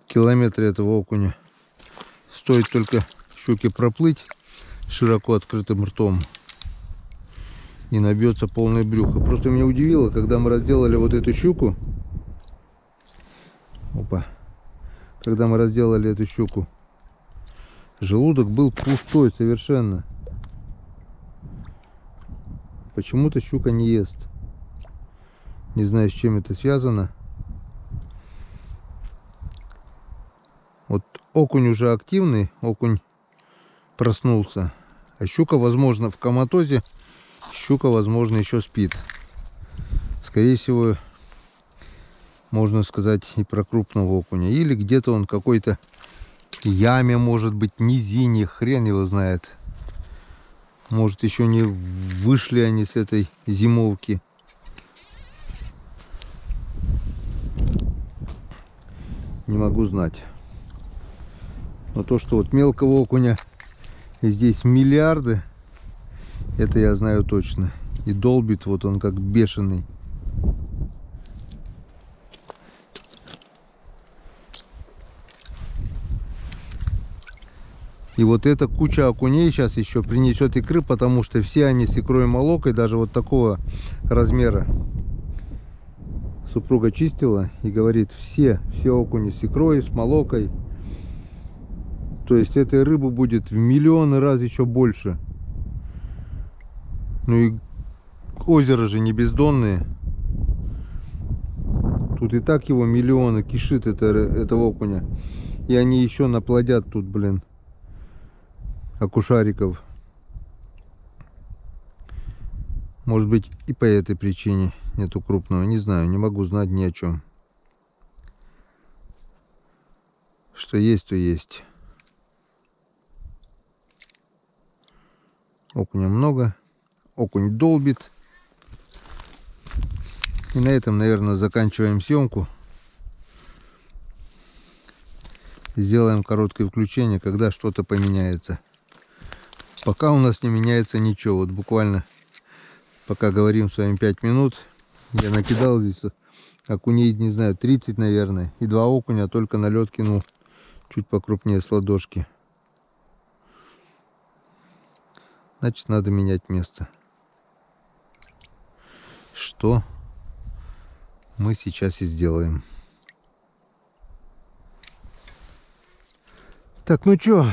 километр этого окуня. Стоит только щуке проплыть широко открытым ртом, и набьется полное брюхо. Просто меня удивило, когда мы разделали вот эту щуку. Опа. Когда мы разделали эту щуку, желудок был пустой совершенно. Почему-то щука не ест. Не знаю, с чем это связано. Вот окунь уже активный, окунь проснулся. А щука, возможно, в коматозе. Щука, возможно, еще спит. Скорее всего, можно сказать и про крупного окуня. Или где-то он какой-то яме, может быть, низине, хрен его знает. Может, еще не вышли они с этой зимовки. Не могу знать. Но то, что вот мелкого окуня здесь миллиарды, это я знаю точно. И долбит вот он как бешеный. И вот эта куча окуней сейчас еще принесет икры, потому что все они с икрой молокой, даже вот такого размера. Супруга чистила и говорит, все окуни с икрой, с молокой. То есть этой рыбы будет в миллионы раз еще больше. Ну и озеро же не бездонное. Тут и так его миллионы кишит этого окуня. И они еще наплодят тут, блин, окушариков. Может быть, и по этой причине нету крупного. Не знаю, не могу знать ни о чем. Что есть, то есть. Окуня много. Окунь долбит. И на этом, наверное, заканчиваем съемку. Сделаем короткое включение, когда что-то поменяется. Пока у нас не меняется ничего. Вот буквально, пока говорим с вами 5 минут, я накидал здесь окуней, не знаю, 30, наверное. И 2 окуня только на лед кинул чуть покрупнее с ладошки. Значит, надо менять место. Что мы сейчас и сделаем. Так, ну чё?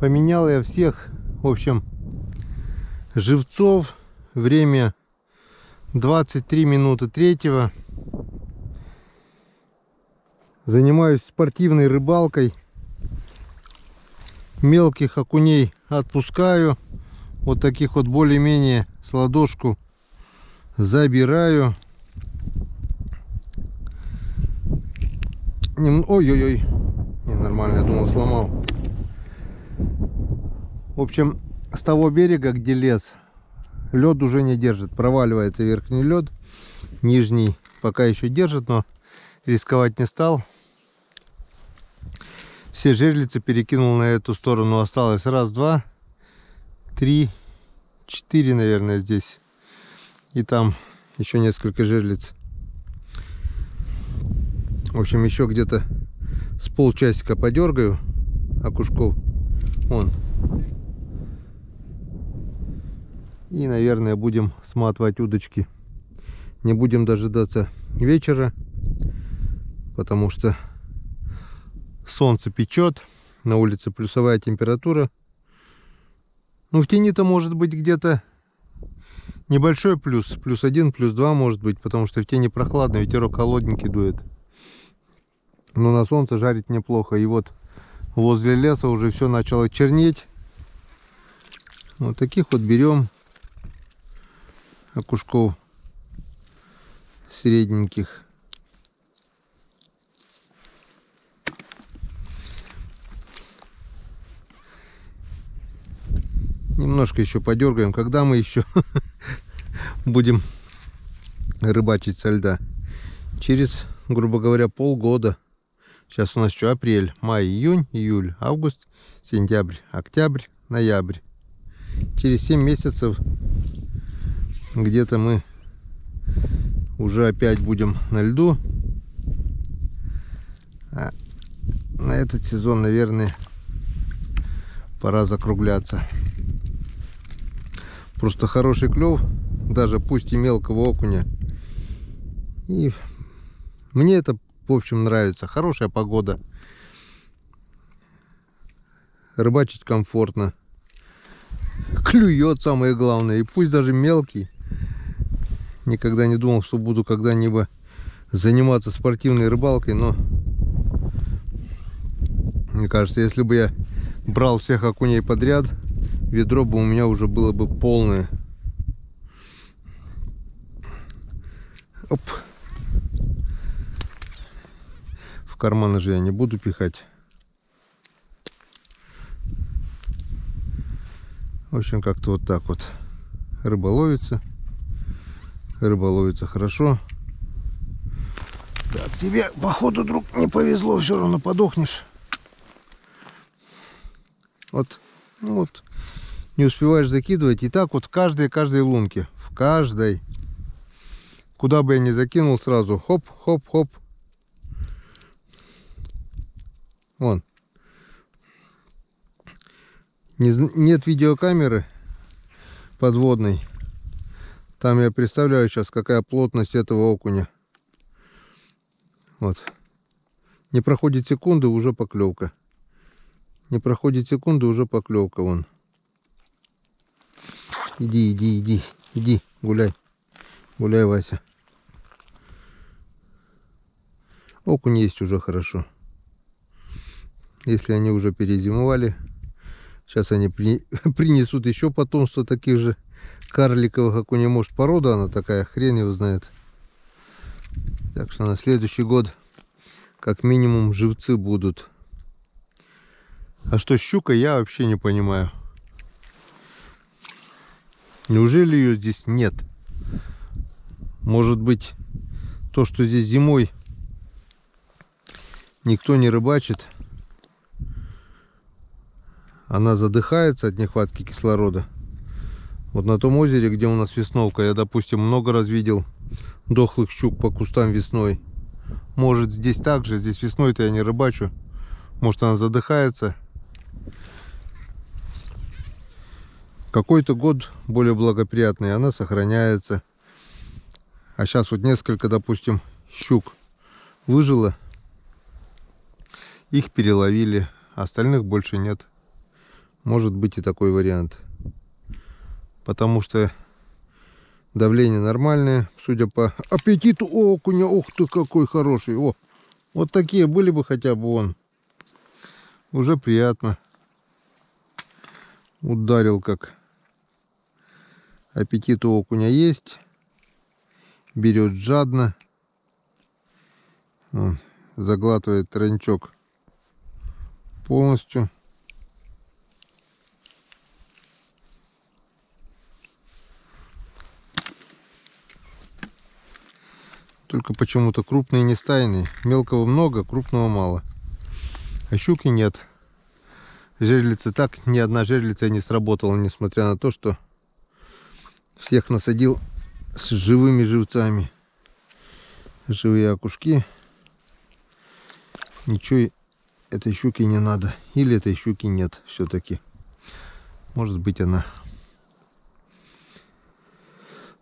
Поменял я всех, в общем, живцов. Время 23 минуты 3-го. Занимаюсь спортивной рыбалкой. Мелких окуней отпускаю. Вот таких вот более-менее с ладошку забираю. Ой-ой-ой. Ненормально, я думал, сломал. В общем, с того берега, где лес, лед уже не держит. Проваливается верхний лед. Нижний пока еще держит, но рисковать не стал. Все жерлицы перекинул на эту сторону. Осталось 1, 2, 3, 4, наверное, здесь. И там еще несколько жерлиц. В общем, еще где-то с полчасика подергаю окушков. Вон. И, наверное, будем сматывать удочки. Не будем дожидаться вечера, потому что солнце печет, на улице плюсовая температура. Ну, в тени-то может быть где-то небольшой плюс, +1, +2 может быть, потому что в тени прохладно, ветерок холодненький дует. Но на солнце жарить неплохо. И вот возле леса уже все начало чернеть. Вот таких вот берем окушков средненьких. Немножко еще подергаем. Когда мы еще будем рыбачить со льда? Через, грубо говоря, полгода. Сейчас у нас что? Апрель, май, июнь, июль, август, сентябрь, октябрь, ноябрь. через 7 месяцев где-то мы уже опять будем на льду. А на этот сезон, наверное, пора закругляться. Просто хороший клев, даже пусть и мелкого окуня. И мне это, в общем, нравится. Хорошая погода. Рыбачить комфортно. Клюет, самое главное. И пусть даже мелкий. Никогда не думал, что буду когда-нибудь заниматься спортивной рыбалкой, но мне кажется, если бы я брал всех окуней подряд, ведро бы у меня уже было бы полное. Оп. В карманы же я не буду пихать. В общем, как-то вот так вот. Рыба ловится. Рыба ловится хорошо. Так, тебе, походу, друг, не повезло, все равно подохнешь. Вот, ну вот, не успеваешь закидывать. И так вот в каждой лунке. В каждой. Куда бы я ни закинул, сразу хоп, хоп, хоп. Вон. Нет видеокамеры подводной. Там я представляю сейчас, какая плотность этого окуня. Вот. Не проходит секунды, уже поклевка. Не проходит секунды, уже поклевка. Вон. Иди, иди, иди, иди, гуляй. Гуляй, Вася. Окунь есть уже хорошо. Если они уже перезимовали, сейчас они принесут еще потомство таких же карликовых окуней. Может, порода она такая, хрен его знает. Так что на следующий год как минимум живцы будут. А что щука, я вообще не понимаю. Неужели ее здесь нет? Может быть, то, что здесь зимой никто не рыбачит, она задыхается от нехватки кислорода. Вот на том озере, где у нас весновка, я, допустим, много раз видел дохлых щук по кустам весной. Может, здесь так же, здесь весной-то я не рыбачу. Может, она задыхается. Какой-то год более благоприятный, она сохраняется. А сейчас вот несколько, допустим, щук выжило. Их переловили, остальных больше нет. Может быть и такой вариант. Потому что давление нормальное, судя по аппетиту окуня. Ух ты, какой хороший. О, вот такие были бы хотя бы он. Уже приятно. Ударил как. Аппетит у окуня есть. Берет жадно. Он заглатывает тройничок полностью. Только почему-то крупные не стайные. Мелкого много, крупного мало. А щуки нет. Жерлицы так, ни одна жерлица не сработала, несмотря на то, что всех насадил с живыми живцами. Живые окушки. Ничего этой щуки не надо. Или этой щуки нет все-таки. Может быть, она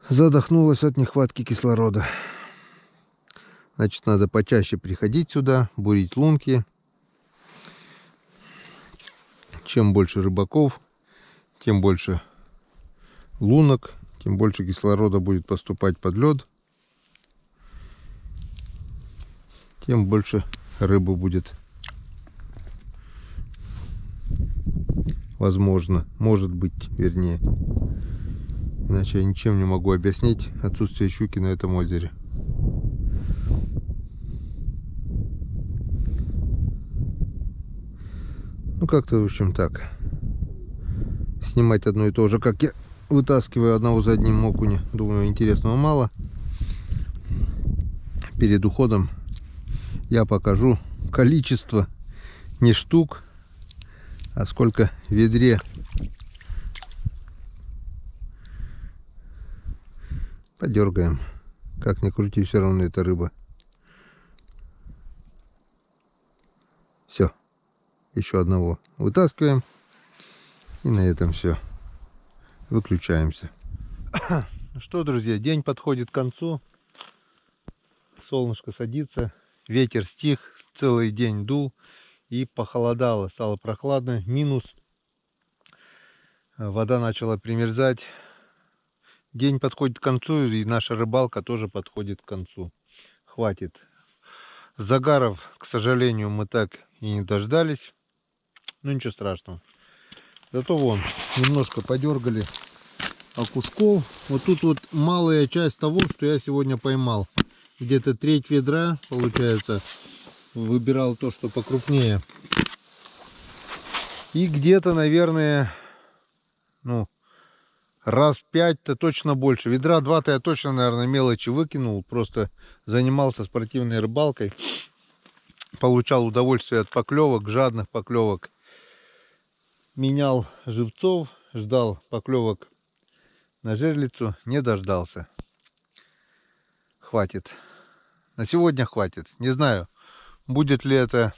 задохнулась от нехватки кислорода. Значит, надо почаще приходить сюда, бурить лунки. Чем больше рыбаков, тем больше лунок, тем больше кислорода будет поступать под лед, тем больше рыбы будет. Возможно, может быть, вернее. Иначе я ничем не могу объяснить отсутствие щуки на этом озере. Ну, как-то, в общем, так. Снимать одно и то же, как я вытаскиваю одного за одним окуня. Думаю, интересного мало. Перед уходом я покажу количество не штук, а сколько в ведре Подергаем. Как ни крути, все равно это рыба. Все. Еще одного вытаскиваем. И на этом все. Выключаемся. Ну что, друзья, день подходит к концу. Солнышко садится. Ветер стих. Целый день дул. И похолодало. Стало прохладно. Минус. Вода начала примерзать. День подходит к концу. И наша рыбалка тоже подходит к концу. Хватит. Загаров, к сожалению, мы так и не дождались. Ну ничего страшного. Зато вон, немножко подергали окушков. Вот тут вот малая часть того, что я сегодня поймал. Где-то треть ведра, получается, выбирал то, что покрупнее. И где-то, наверное, ну, раз 5-то точно больше. Ведра 2-то я точно, наверное, мелочи выкинул. Просто занимался спортивной рыбалкой. Получал удовольствие от поклевок, жадных поклевок. Менял живцов, ждал поклевок на жерлицу, не дождался. Хватит. На сегодня хватит. Не знаю, будет ли это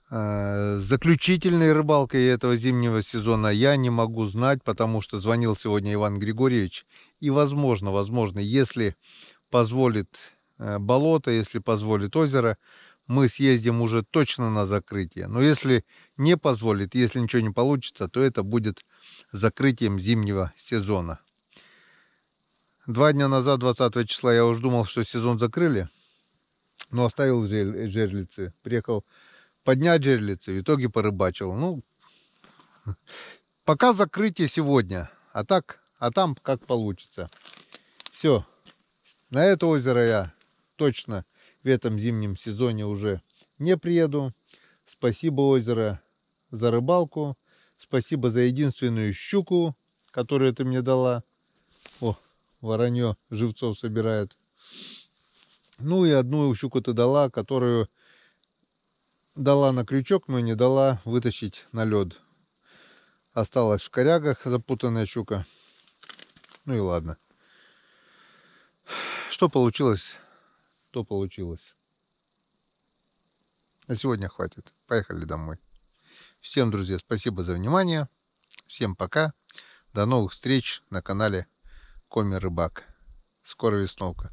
заключительной рыбалкой этого зимнего сезона. Я не могу знать, потому что звонил сегодня Иван Григорьевич. И возможно, если позволит болото, если позволит озеро, мы съездим уже точно на закрытие. Но если не позволит, если ничего не получится, то это будет закрытием зимнего сезона. 2 дня назад, 20 числа, я уже думал, что сезон закрыли, но оставил жерлицы. Приехал поднять жерлицы, в итоге порыбачил. Ну, пока закрытие сегодня, а там как получится. Все, на это озеро я точно в этом зимнем сезоне уже не приеду. Спасибо, озеро, за рыбалку. Спасибо за единственную щуку, которую ты мне дала. О, воронье живцов собирает. Ну и одну щуку ты дала, которую дала на крючок, но не дала вытащить на лед. Осталась в корягах запутанная щука. Ну и ладно. Что получилось, то получилось. На сегодня хватит. Поехали домой. Всем, друзья, спасибо за внимание. Всем пока. До новых встреч на канале Коми Рыбак. Скоро весновка.